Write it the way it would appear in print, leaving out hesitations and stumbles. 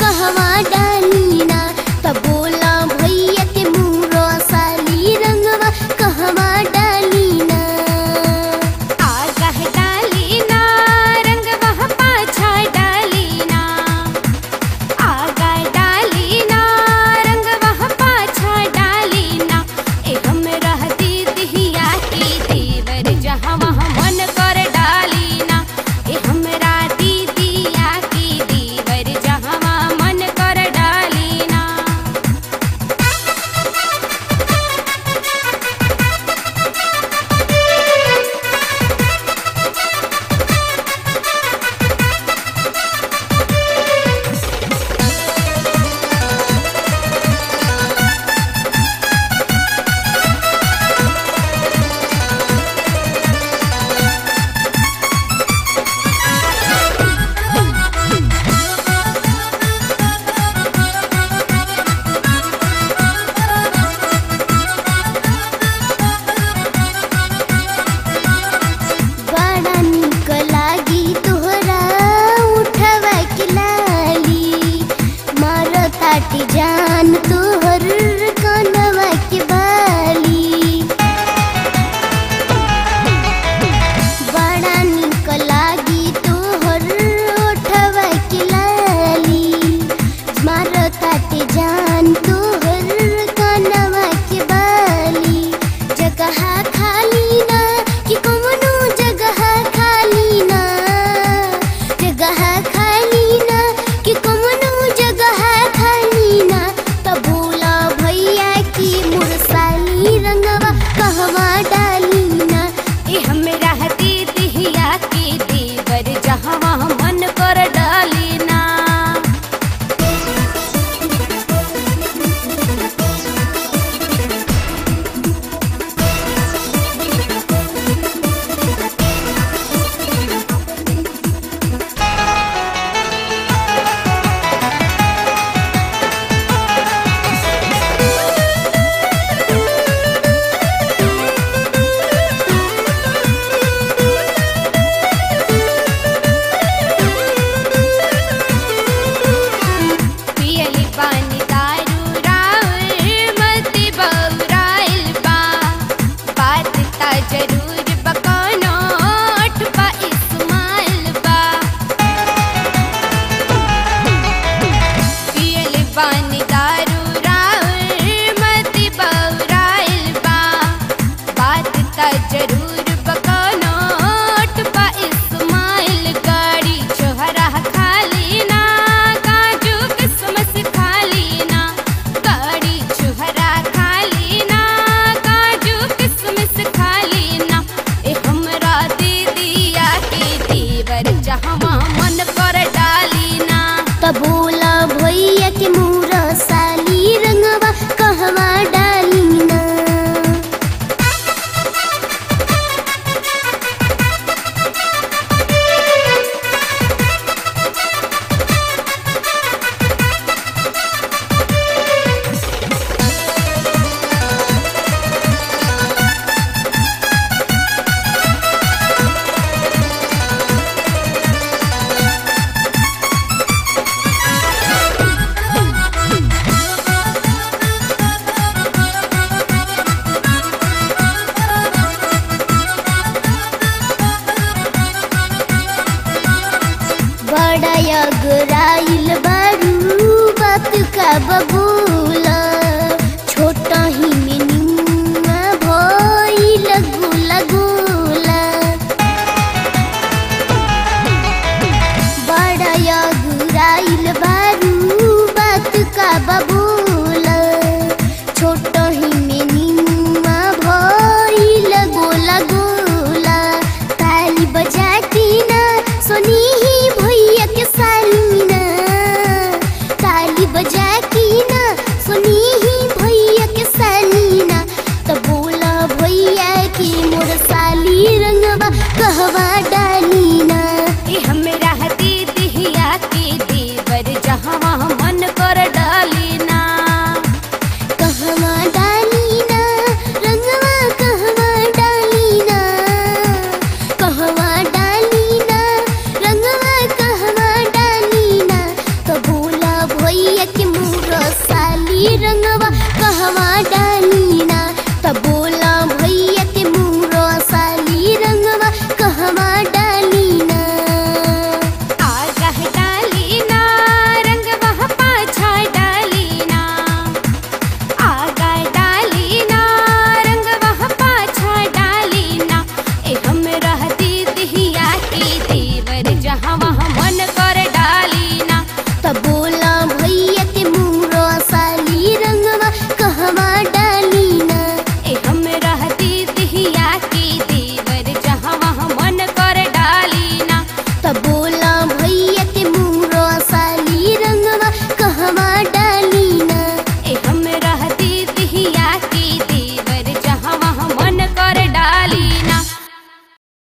कहवा डालीना, तब बोला भैया के मुँह साली रंगवा कहवा डालीना। आगा डालीना रंगवा पाछा डालीना, आगा डालीना रंगवा पाछा डालीना। ए हमरा दीदिया की देवर जहाँ वहाँ मन कर डालीना, ए हमरा दीदिया की देवर जहाँ वहाँ मन कर डालीना। बड़ा निक लागी तोहरा उठवा के लाली, मारो ताटी जान तोहर कनवा के बाली। बड़ा निक लागी तोहर उठवा के लाली, मारो ताटी जान तोहर कनवा के बाली। जगह खाली ना कि कौनो जगह खाली ना, जगह खाली ना कि कौनो जगह खाली ना, तब ई रंग